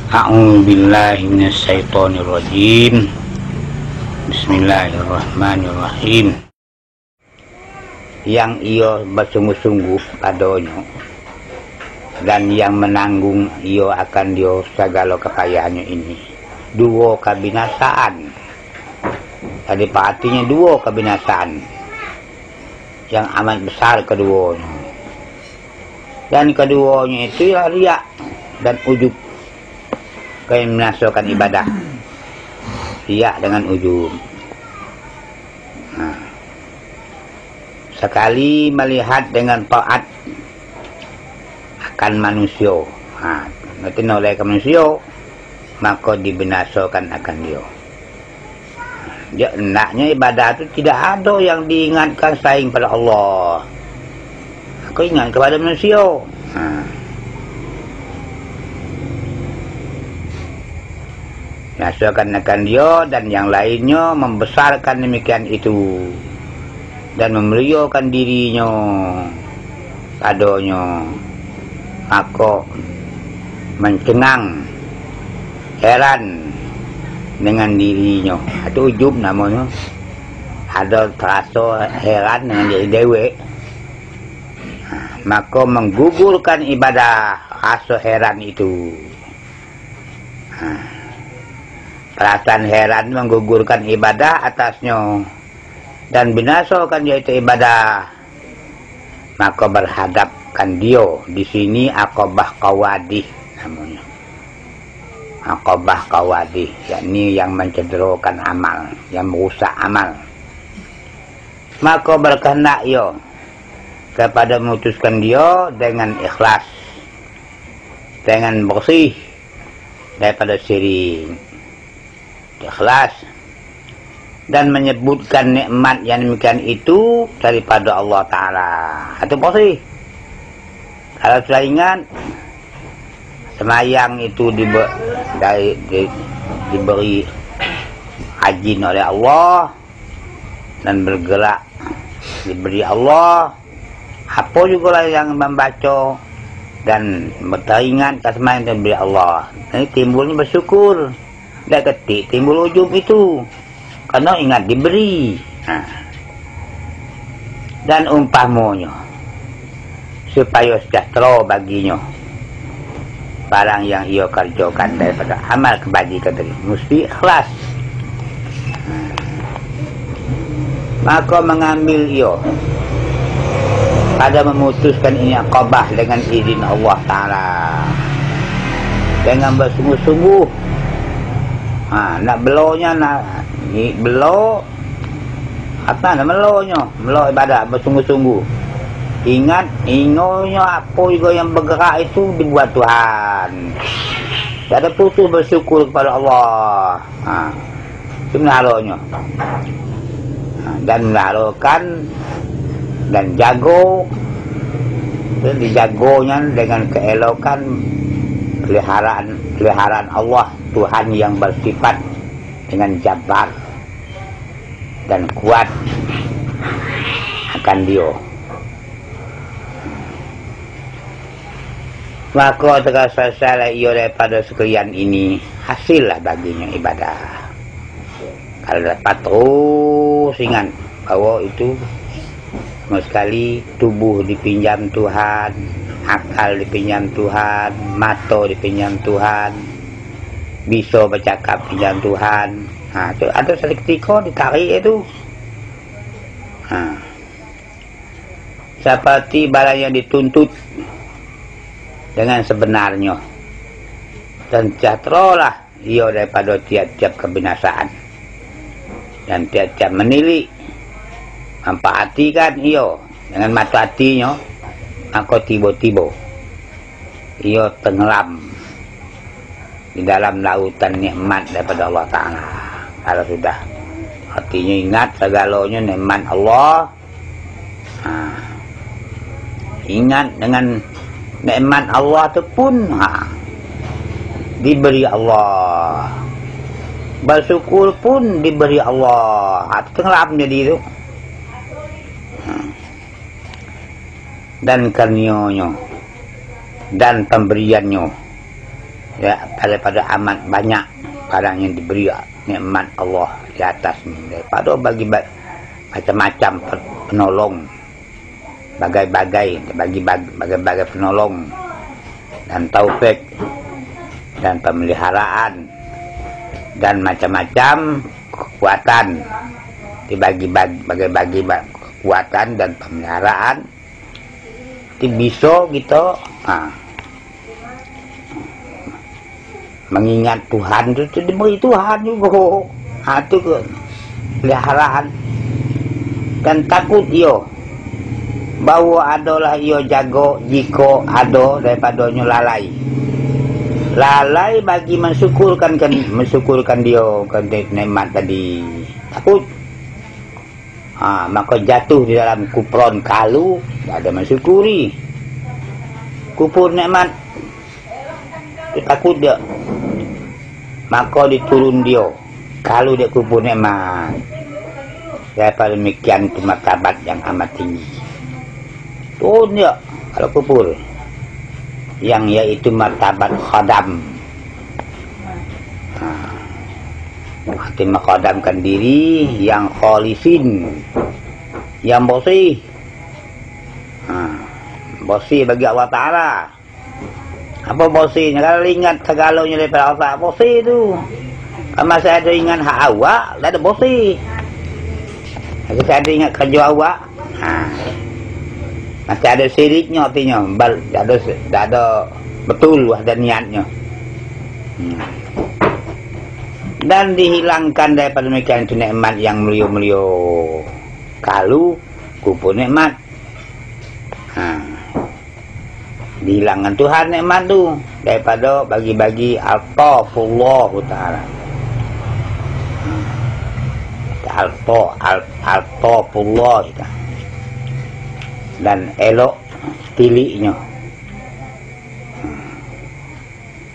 A'udzubillahi minasyaitonirrajim. Bismillahirrahmanirrahim. Yang ia bersungguh-sungguh padanya dan yang menanggung ia akan dia segala kepayahannya ini. Dua kebinasaan. Tadi artinya dua kebinasaan yang amat besar keduanya. Dan keduanya itu ialah riak dan ujub. Kau menasukkan ibadah riak dengan ujub. Sekali melihat dengan taat akan manusia, nanti oleh manusia, maka dibinasakan akan dia. Dia hendaknya ibadah itu tidak ada yang diingatkan selain pada Allah. Aku ingat kepada manusia. Binasakan akan dia dan yang lainnya membesarkan demikian itu dan memuliakan dirinya padanya, maka mencengang heran dengan dirinya. Itu ujub namanya. Ada terasa heran dengan diri dewe, maka menggugurkan ibadah rasa heran itu. Perasaan heran menggugurkan ibadah atasnya dan binasakan yaitu ibadah, maka berhadapkan dia di sini aqabah qawadih namanya. Aqabah qawadih, yakni yang mencederakan amal, yang merusak amal. Maka berkehendak ia kepada memutuskan dia dengan ikhlas, dengan bersih daripada syirik, ikhlas, dan menyebutkan nikmat yang demikian itu daripada Allah Ta'ala. Itu bersih. Kalau sudah ingat semayang itu diberi ajin oleh Allah dan bergerak diberi Allah, apa juga lah yang membaca dan teringat semayang dan diberi Allah. Ini timbulnya bersyukur. Dah ketik timbul ujub itu karena ingat diberi. Dan umpamanya supaya sejahtera baginya barang yang ia kerjakan daripada amal kebajikan tadi mesti ikhlas. Maka mengambil ia pada memutuskan ini aqabah dengan izin Allah Ta'ala dengan bersungguh-sungguh. Nak belonya nak belo apa nak melo ibadah bersungguh-sungguh. Ingat ingonya apa juga yang bergerak itu dibuat Tuhan. Tak ada putus bersyukur kepada Allah. Itu menaruhnya. Dan menaruhkan dan jago. Dan dijagonya dengan keelokan peliharaan Allah, Tuhan yang bersifat dengan jabar dan kuat akan dia. Maka terasa ia daripada sekalian ini hasillah baginya ibadah. Kalau dapat terus ingat bahwa itu sama sekali tubuh dipinjam Tuhan, akal dipinjam Tuhan, mata dipinjam Tuhan, bisa bercakap pinjam Tuhan. Ada seketika ditarik itu. Seperti barang yang dituntut dengan sebenarnya. Dan sejahteralah ia daripada tiap-tiap kebinasaan. Dan tiap-tiap menilik, memperhatikan ia dengan mata hatinya, maka tiba-tiba ia tenggelam di dalam lautan nikmat daripada Allah Ta'ala. Kalau sudah hatinya ingat segalanya nikmat Allah, ingat dengan nikmat Allah itu pun diberi Allah, bersyukur pun diberi Allah. Tenggelam jadi itu. Dan karunia-Nya dan pemberiannya ya, daripada amat banyak barang yang diberi nikmat Allah di atasnya, daripada bagi macam-macam penolong, bagai penolong dan taufik dan pemeliharaan dan macam-macam kekuatan, dibagi kekuatan dan pemeliharaan. Bisa kita mengingat Tuhan itu diberi Tuhan juga. Itu ke peliharaan. Dan takut iyo bahwa adalah iyo jago jika ada daripadanya lalai bagi mensyukurkan dia kan nikmat tadi. Takut maka jatuh di dalam kupron kalu, tak ada mensyukuri kupur nikmat. Takut dia, maka diturun dia kalau dia kupur nikmat. Daripada demikian itu martabat yang amat tinggi. Turun dia kalau kupur, yang yaitu martabat khadam. Hati mengkhadamkan diri yang khalisin, yang bersih, bersih bagi Allah Ta'ala. Apa bersihnya? Kalau ingat segalanya daripada Allah, bersih itu. Kalau masih ada ingat hak awak, tak ada bersih. Kalau saya ada ingat kerja awak, masih ada siriknya artinya, tak ada betul ada niatnya. Dan dihilangkan daripada demikian itu nikmat yang mulia-mulia kalau kupur nikmat. Dihilangkan Tuhan nikmat tu daripada bagi-bagi al-tafullah Ta'ala. Al-tafullah dan elok tiliknya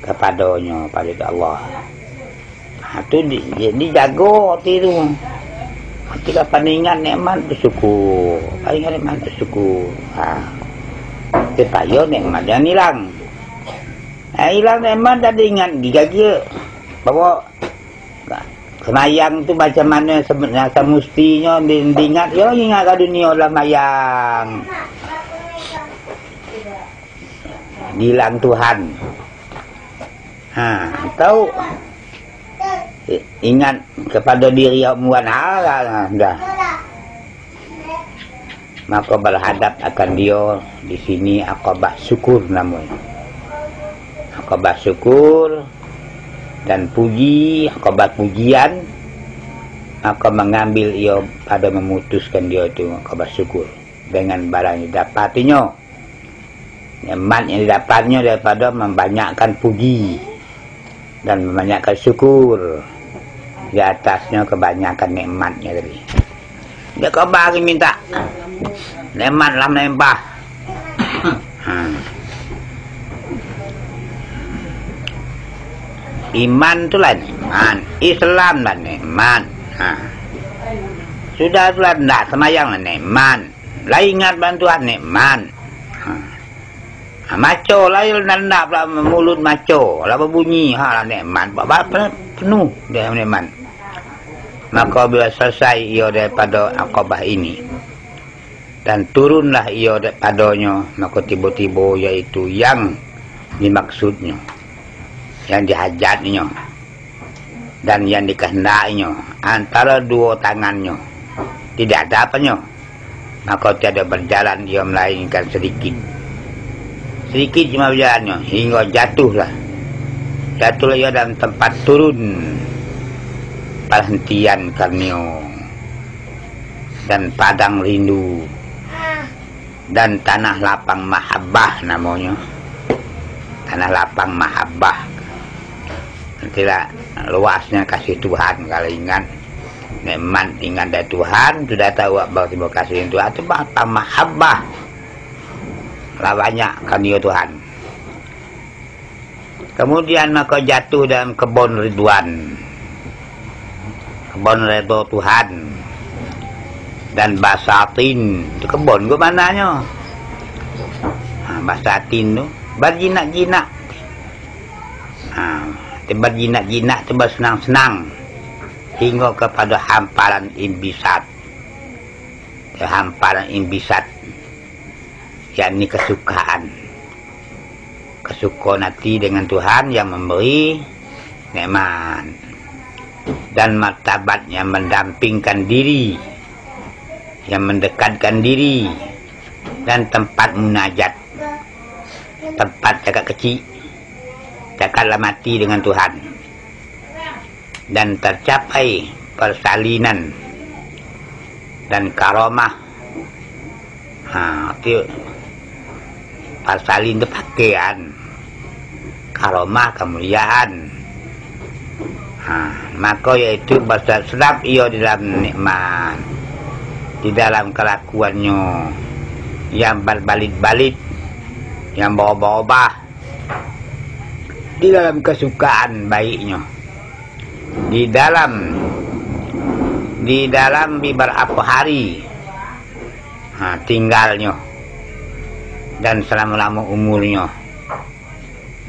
kepadanya pada Allah. Itu dijaga hati tu. Hati kapan ingat nikmat bersyukur. Ingat nikmat bersyukur. Supaya nikmat jangan hilang. Hilang nikmat dah ingat gigi bahwa semayang tu macam mana sebenarnya semestinya diingat. Ya ingat ke dunia dalam mayang. Hilang Tuhan. Tahu ingat kepada diri muan dah. Maka berhadap akan dia di sini akabah syukur namanya. Akabah syukur dan puji, akabah pujian, maka mengambil ia pada memutuskan dia itu akabah syukur dengan barang yang didapatinya. Nikmat yang didapatnya daripada membanyakkan puji dan membanyakkan syukur di atasnya kebanyakan nikmatnya tadi. Dia kau bagi minta nikmat lah menembah. Iman tu lah nikmat, Islam lah nikmat. Sudah tu lah tak semayang lah nikmat, lah ingat bantuan nikmat. Maco lah nak pula mulut maco lah berbunyi lah nikmat penuh dia nikmat. Maka bila selesai ia daripada akabah ini dan turunlah ia daripadanya, maka tiba-tiba iaitu yang dimaksudnya, yang dihajatnya dan yang dikehendakinya antara dua tangannya tidak ada apanya, maka tiada berjalan ia melainkan sedikit cuma berjalannya hingga jatuhlah ia dalam tempat turun perhentian karnio dan padang rindu dan tanah lapang mahabbah namanya. Tanah lapang mahabbah, nantilah luasnya kasih Tuhan. Kalau ingat nikmat ingat dari Tuhan, sudah tahu bahwa terima kasih Tuhan itu lapang mahabbah lah banyak karnio Tuhan. Kemudian maka jatuh dalam kebun ridwan, kebun redha Tuhan, dan basatin itu kebun ke mananya? Basatin tu berjinak-jinak. berjinak-jinak, bersenang-senang hingga kepada hamparan imbisat. Hamparan imbisat, yakni kesukaan. Kesukaan hati dengan Tuhan yang memberi nikmat dan martabat yang mendampingkan diri, yang mendekatkan diri, dan tempat munajat, tempat cakap kecil, cakaplah mati dengan Tuhan, dan tercapai persalinan dan karomah. Itu persalin itu pakaian, karomah kemuliaan. Maka yaitu bersedap ia di dalam nikmat, di dalam kelakuannya yang berbalik-balik, yang berubah-ubah, di dalam kesukaan baiknya, di dalam beberapa hari tinggalnya, dan selama-lama umurnya,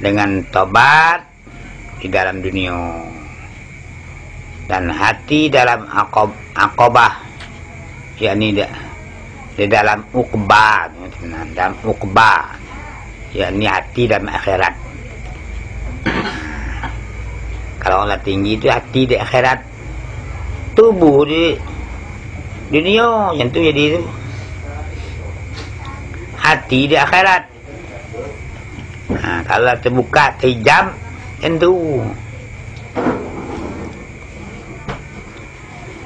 dengan tobat di dalam dunia, dan hati dalam akobah, yakni di dalam ukbah, yakni hati dalam akhirat. Kalau Allah tinggi itu hati di akhirat, tubuh di dunia yang tu jadi itu hati di akhirat. Kalau terbuka terhijab yang tu,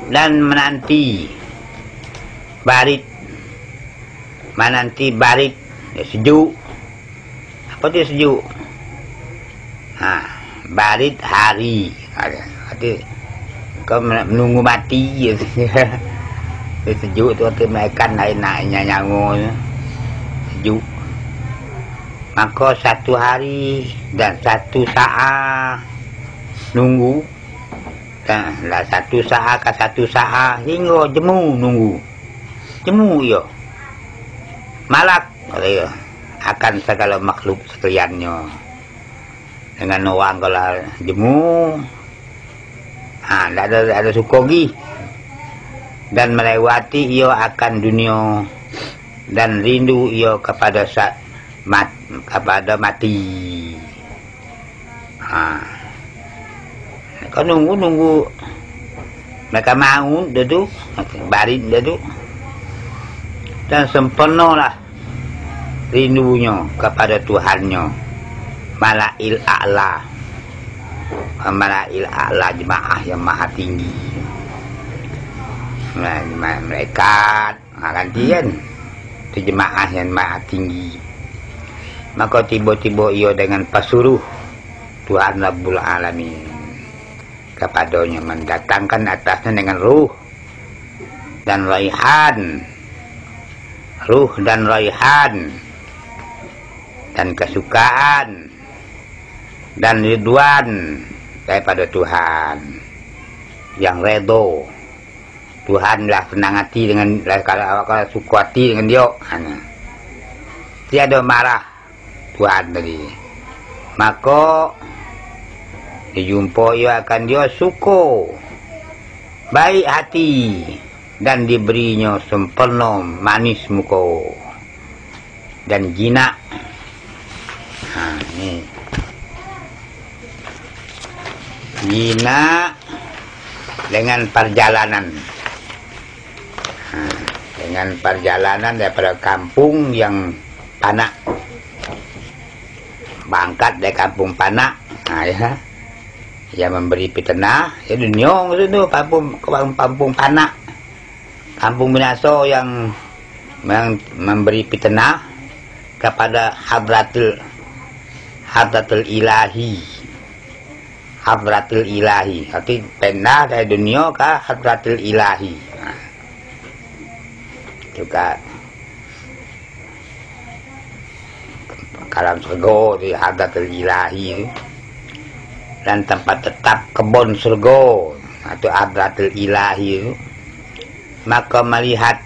dan menanti barit ya, sejuk. Apa tu sejuk? Barit hari. Arti kau menunggu mati. Sejuk tu arti makan naik-naiknya nyangu sejuk. Maka satu hari dan satu saat nunggu, lah satu saat ke satu saat hingga jemu nunggu, jemu yo malak ya akan segala makhluk sekaliannya. Dengan orang kalau jemu, ada sukogi, dan melewati ia akan dunia, dan rindu ia kepada kepada mati. Kau nunggu mereka mau duduk barit duduk, dan sempurnalah rindunya kepada Tuhannya. Malail a'la, malail a'la, jemaah yang maha tinggi, malaikat gantian itu jemaah yang maha tinggi. Maka tiba-tiba ia dengan pasuruh Tuhan Rabbul Alamin kepadanya, mendatangkan atasnya dengan ruh dan raihan, dan kesukaan dan ridwan daripada Tuhan yang redo. Tuhanlah senang hati dengan, kalau suka hati dengan dia, tiada marah Tuhan tadi. Maka dijumpa ia akan dia suka, baik hati, dan diberinya sempurna manis muka dan jinak. Ini jinak dengan perjalanan, daripada kampung yang panak, bangkat dari kampung panak, yang memberi fitnah ya dunia itu, kampung panak, kampung binasa yang memberi fitnah kepada hadratul ilahi, arti pindah dari dunia ke hadratul ilahi. Juga kalam surga di hadratul ilahi, dan tempat tetap kebun surga atau hadratul ilahi. Maka melihat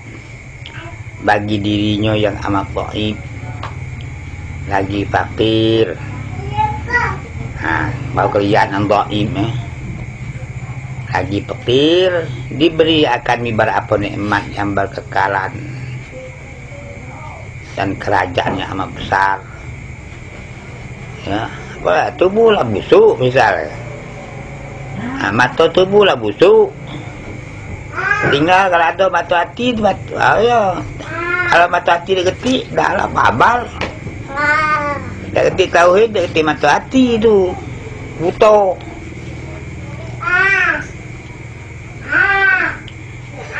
bagi dirinya yang amat dhaif, lagi fakir, bau kalian yang dhaif lagi petir diberi akan mibar apa nikmat yang berkekalan dan kerajaan yang amat besar. Ya, apa tubuhlah busuk misalnya. Mata tubuhlah busuk. Tinggal kalau ada mata hati ya. Kalau mata hati dia ketik dah lah babal. Dia ketik tauhid, dia ketik mata hati tu. Buta.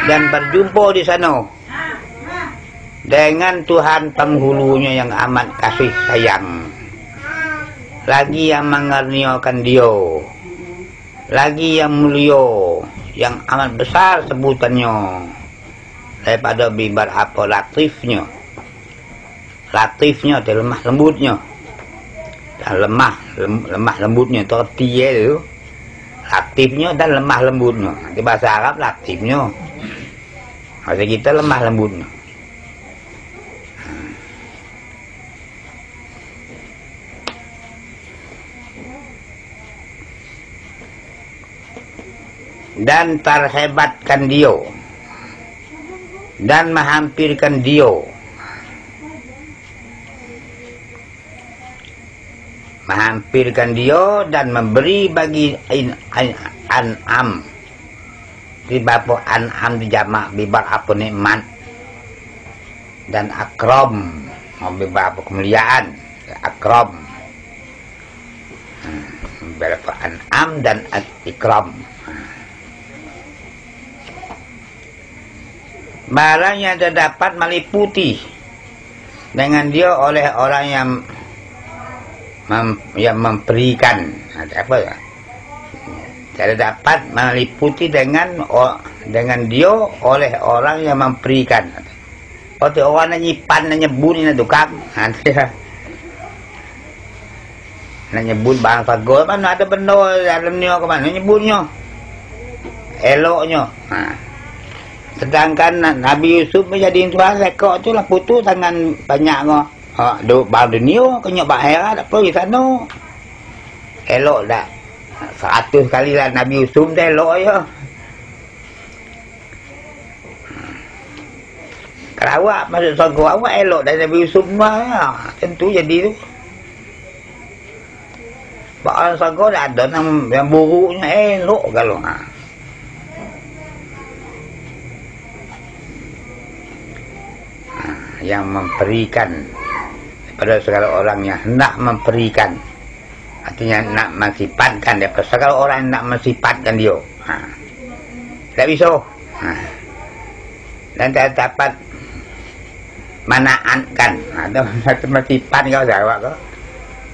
Dan berjumpa di sana dengan Tuhan penghulunya yang amat kasih sayang, lagi yang mengaruniakan dia, lagi yang mulia, yang amat besar sebutannya daripada bibar apa latifnya itu lemah lembutnya, dan lemah lembutnya itu artinya itu latifnya dan lemah lembutnya. Di bahasa Arab latifnya, bahasa kita lemah lembutnya. Dan terhebatkan dia dan menghampirkan dia, dan memberi bagi an'am di bapa an'am di jamak bibar apa nikmat, dan akram bibar apa kemuliaan, akram bibar apa an'am dan ikram. Barang yang terdapat meliputi dengan dia oleh orang yang memberikan, apa ya? Terdapat meliputi dengan dia oleh orang yang memberikan. Kalau orang nyimpan nyebut ini tukang, nyebut barang sago, mana ada benda dalamnya ke mana nyebutnya, eloknya. Sedangkan Nabi Yusuf menjadi tuan rekod tu lah putus tangan banyak ngah. Duk bang dunia kenyok bak hera tak perlu di sana. Elok dah 100 kali lah Nabi Yusuf dah elok je. Kalau awak masuk surga awak elok dari Nabi Yusuf mah ya. Tentu jadi tu. Bak orang surga dah ada yang buruknya elok kalau yang memberikan pada segala orang yang hendak memberikan, artinya nak mensifatkan dia, segala orang yang nak mensifatkan dia, tak bisa, dan tak dapat manaatkan, ada mensifat kau jawab kau,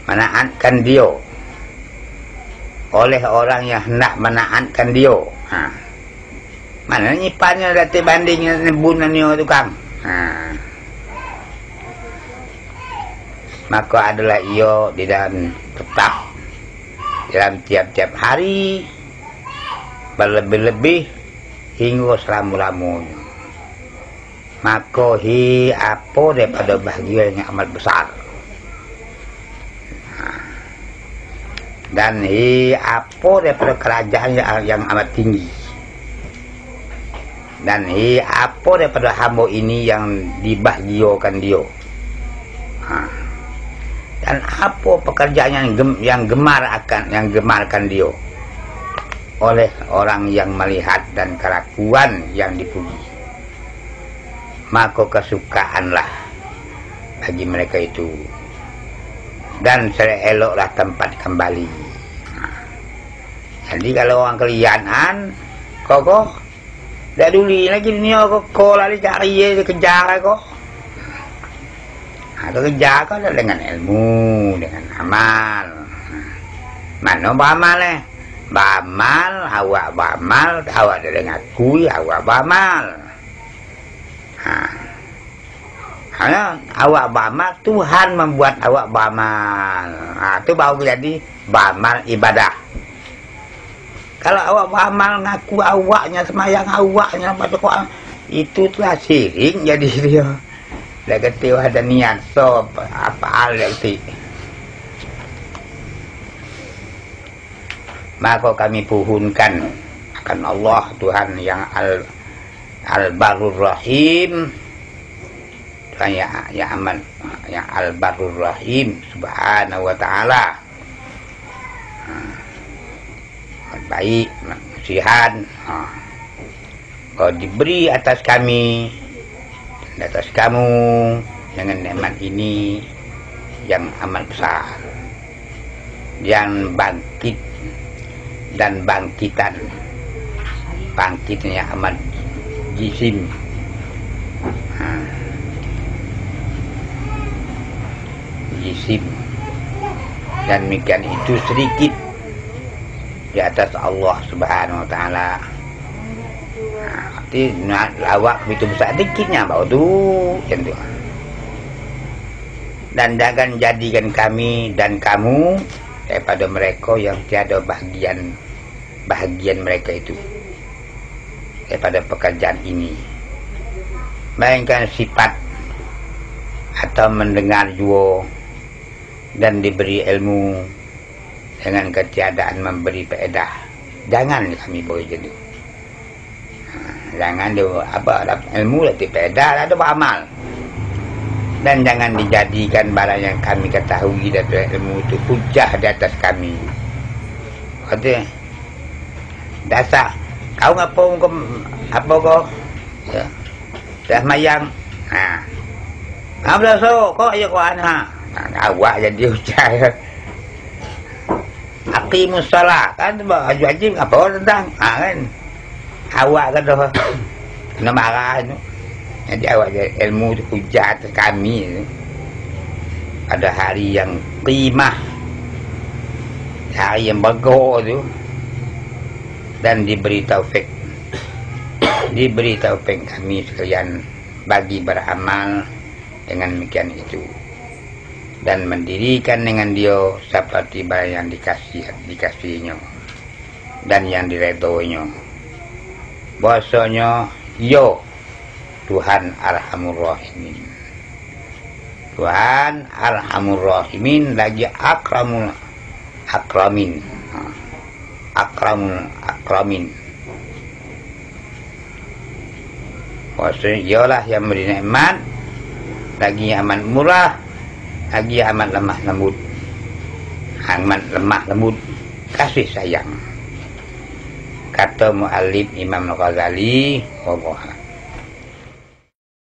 manaatkan dia oleh orang yang hendak menaatkan dia, mana nyipannya datang bandingnya nebunan dia tukang. Maka adalah ia di dalam tetap dalam tiap-tiap hari berlebih-lebih hingga selama-lamanya. Maka apa daripada bahagia yang amat besar, dan apa daripada kerajaan yang amat tinggi, dan apa daripada hamba ini yang dibahagiakan dia, dan apa pekerjaan yang gemarkan dia oleh orang yang melihat, dan kelakuan yang dipuji. Maka kesukaanlah bagi mereka itu, dan seeloklah tempat kembali. Jadi kalau orang kelianan kok dah duli lagi dunia kok lari cari dia kejar kok. Atau kerja kau dengan ilmu, dengan amal. Mana beramal beramal, awak beramal, awak dengan akui, awak beramal. Awak beramal, Tuhan membuat awak beramal. Itu baru jadi beramal ibadah. Kalau awak beramal ngaku awaknya, semayang awaknya, baca Quran, itu telah syirik jadi dia. Dah kata ada niat so apa hal yang ti. maka kami puhunkan akan Allah Tuhan yang Al-Barur Rahim, Tuhan yang aman, yang Al-Barur Rahim subhanahu wa ta'ala, baik, nasihan, kau diberi atas kami dan atas kamu dengan nikmat ini yang amat besar, yang bangkit dan bangkitan yang amat jisim, jisim, dan demikian itu sedikit di atas Allah subhanahu wa ta'ala. Arti lawak itu besar dikitnya bau tu macam tu. Dan jangan jadikan kami dan kamu daripada mereka yang tiada bahagian mereka itu daripada pekerjaan ini, melainkan sifat atau mendengar jua dan diberi ilmu dengan ketiadaan memberi faedah. Jangan kami boleh jadi. Jangan dia apa ilmu latih faedah ada beramal. Dan jangan dijadikan barang yang kami ketahui daripada ilmu itu hujah di atas kami. Kata dasar kau ngapa kau ya dah mayang ablah so kau ya kau anak awak jadi hujah. Aqimus salat kan wajib apa tentang kan awak kata kena marah tu. Jadi awak ilmu tu hujah atas kami tu. Pada hari yang qimah, hari yang bergau tu, dan diberi taufik kami sekalian bagi beramal dengan demikian itu, dan mendirikan dengan dia seperti barang yang dikasihnya dan yang diredoinya. Bahasanya yo Tuhan Arhamur Rahimin, Tuhan Arhamur Rahimin lagi akramin, maksudnya ialah yang beri nikmat, lagi amat murah, lagi amat lemah lembut, kasih sayang. Kata muallif Imam Al-Ghazali, wallahu a'lam.